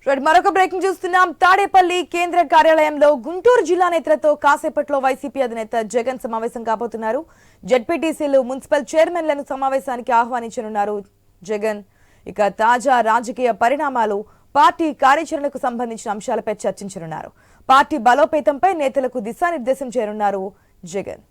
మరొక బ్రేకింగ్ చూస్తున్నాం. తాడేపల్లి కేంద్ర కార్యాలయంలో గుంటూరు జిల్లా నేతలతో కాసేపట్లో వైసీపీ అధినేత జగన్ సమావేశం కాబోతున్నారు. జెడ్పీటీసీలు, మున్సిపల్ చైర్మన్లను సమావేశానికి ఆహ్వానించనున్నారు జగన్. ఇక తాజా రాజకీయ పరిణామాలు, పార్టీ కార్యాచరణకు సంబంధించిన అంశాలపై చర్చించనున్నారు. పార్టీ బలోపేతంపై నేతలకు దిశానిర్దేశం చేయనున్నారు జగన్.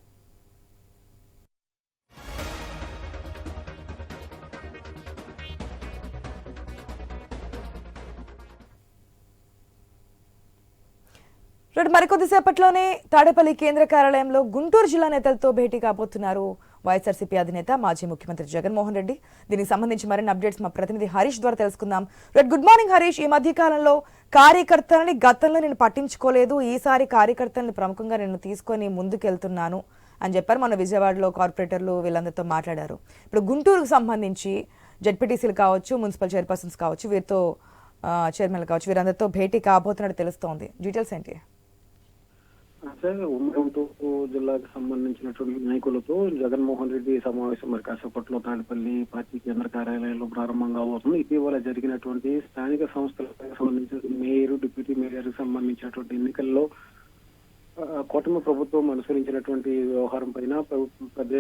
మరికొద్దిసేపట్లోనే తాడేపల్లి కేంద్ర కార్యాలయంలో గుంటూరు జిల్లా నేతలతో భేటీ కాబోతున్నారు వైఎస్ఆర్సీపీ అధినేత, మాజీ ముఖ్యమంత్రి జగన్మోహన్ రెడ్డి. దీనికి సంబంధించి మరిన్ని అప్డేట్స్ మా ప్రతినిధి హరీష్ ద్వారా తెలుసుకుందాం. Good morning Harish. ఈ మధ్య కాలంలో కార్యకర్తలని గతంలో నేను పట్టించుకోలేదు, ఈసారి కార్యకర్తలను ప్రముఖంగా నేను తీసుకొని ముందుకెళ్తున్నాను అని చెప్పారు. మన విజయవాడలో కార్పొరేటర్లు వీళ్ళందరితో మాట్లాడారు. ఇప్పుడు గుంటూరుకు సంబంధించి జెడ్పీటీసీలు కావచ్చు, మున్సిపల్ చైర్పర్సన్స్ కావచ్చు, వీరితో చైర్మన్లు కావచ్చు, వీరందరితో భేటీ కాబోతున్నట్టు తెలుస్తోంది. డీటెయిల్స్ ఏంటి? ఉమ్మడి గుంటూరు జిల్లాకు సంబంధించినటువంటి నాయకులతో జగన్మోహన్ రెడ్డి సమావేశం మరి కాసేపట్లో తాడేపల్లి పార్టీ కేంద్ర కార్యాలయంలో ప్రారంభం కాబోతుంది. ఇటీవల జరిగినటువంటి స్థానిక సంస్థలకు సంబంధించిన మేయర్, డిప్యూటీ మేయర్ సంబంధించినటువంటి ఎన్నికల్లో కూటమి ప్రభుత్వం అనుసరించినటువంటి వ్యవహారం పైన పెద్ద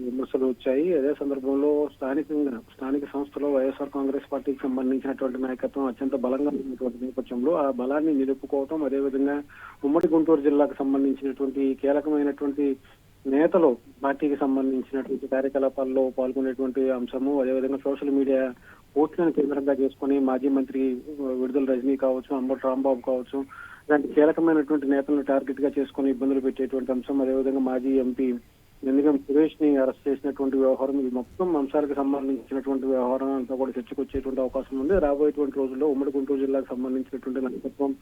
విమర్శలు వచ్చాయి. అదే సందర్భంలో స్థానిక సంస్థలో వైఎస్ఆర్ కాంగ్రెస్ పార్టీకి సంబంధించినటువంటి నాయకత్వం అత్యంత బలంగా ఉన్నటువంటి నేపథ్యంలో ఆ బలాన్ని నిలుపుకోవటం, అదేవిధంగా ఉమ్మడి గుంటూరు జిల్లాకు సంబంధించినటువంటి కీలకమైనటువంటి నేతలు పార్టీకి సంబంధించినటువంటి కార్యకలాపాల్లో పాల్గొనేటువంటి అంశము, అదేవిధంగా సోషల్ మీడియా పోస్టులను కేంద్రంగా చేసుకుని మాజీ మంత్రి విడుదల రజనీ కావచ్చు, అంబటి రాంబాబు కావచ్చు, ఇలాంటి కీలకమైనటువంటి నేతలను టార్గెట్ గా చేసుకుని ఇబ్బందులు పెట్టేటువంటి అంశం, అదేవిధంగా మాజీ ఎంపీ ఎందుకం సురేష్ ని అరెస్ట్ చేసినటువంటి వ్యవహారం, ఈ మొత్తం అంశాలకు సంబంధించినటువంటి వ్యవహారం అంతా కూడా చర్చకొచ్చేటువంటి అవకాశం ఉంది. రాబోయేటువంటి రోజుల్లో ఉమ్మడి గుంటూరు జిల్లాకు సంబంధించినటువంటి నాయకత్వం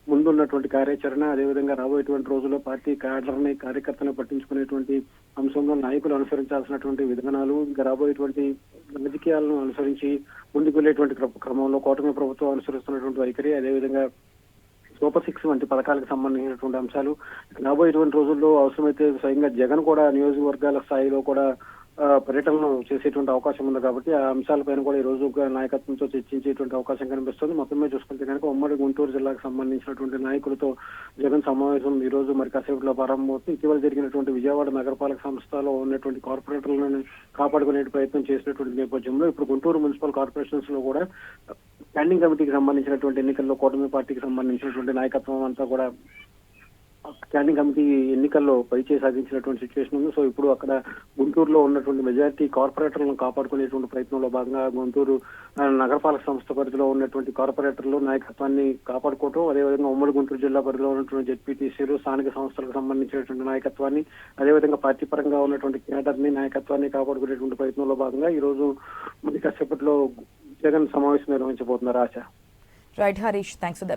ముందున్నటువంటి కార్యాచరణ, అదేవిధంగా రాబోయేటువంటి రోజుల్లో పార్టీ క్యాడర్ని, కార్యకర్తను పట్టించుకునేటువంటి అంశంలో నాయకులు అనుసరించాల్సినటువంటి విధానాలు, ఇంకా రాబోయేటువంటి రాజకీయాలను అనుసరించి ముందుకు వెళ్లేటువంటి క్రమంలో కూటమి ప్రభుత్వం అనుసరిస్తున్నటువంటి వైఖరి, అదేవిధంగా సూపర్ 6 వంటి పథకాలకు సంబంధించినటువంటి అంశాలు, రాబోయేటువంటి రోజుల్లో అవసరమైతే స్వయంగా జగన్ కూడా నియోజకవర్గాల స్థాయిలో కూడా పర్యటనలు చేసేటువంటి అవకాశం ఉంది. కాబట్టి ఆ అంశాలపైన కూడా ఈ రోజు నాయకత్వంతో చర్చించేటువంటి అవకాశం కనిపిస్తుంది. మొత్తం మీద చూసుకుంటే కనుక ఉమ్మడి గుంటూరు జిల్లాకు సంబంధించినటువంటి నాయకులతో జగన్ సమావేశం ఈ రోజు మరి కాసేపులో ప్రారంభమవుతుంది. ఇటీవల జరిగినటువంటి విజయవాడ నగరపాలక సంస్థలో ఉన్నటువంటి కార్పొరేటర్లను కాపాడుకునే ప్రయత్నం చేసినటువంటి నేపథ్యంలో ఇప్పుడు గుంటూరు మున్సిపల్ కార్పొరేషన్స్ లో కూడా స్టాండింగ్ కమిటీకి సంబంధించినటువంటి ఎన్నికల్లో కూటమి పార్టీకి సంబంధించినటువంటి నాయకత్వం అంతా కూడా స్టాండింగ్ కమిటీ ఎన్నికల్లో పైచే సాధించినటువంటి సిచ్యువేషన్ ఉంది. సో ఇప్పుడు అక్కడ గుంటూరులో ఉన్నటువంటి మెజారిటీ కార్పొరేటర్లను కాపాడుకునేటువంటి ప్రయత్నంలో భాగంగా గుంటూరు నగరపాలక సంస్థ పరిధిలో ఉన్నటువంటి కార్పొరేటర్లు నాయకత్వాన్ని కాపాడుకోవటం, అదేవిధంగా ఉమ్మడి గుంటూరు జిల్లా పరిధిలో ఉన్నటువంటి జెడ్పీటీసీలు, స్థానిక సంస్థలకు సంబంధించినటువంటి నాయకత్వాన్ని, అదేవిధంగా పార్టీ పరంగా ఉన్నటువంటి క్యాడర్ని, నాయకత్వాన్ని కాపాడుకునేటువంటి ప్రయత్నంలో భాగంగా ఈ రోజు మరి కాసేపట్లో జగన్ సమావేశం నిర్వహించబోతున్నారు. ఆశ. Right Harish, thanks for the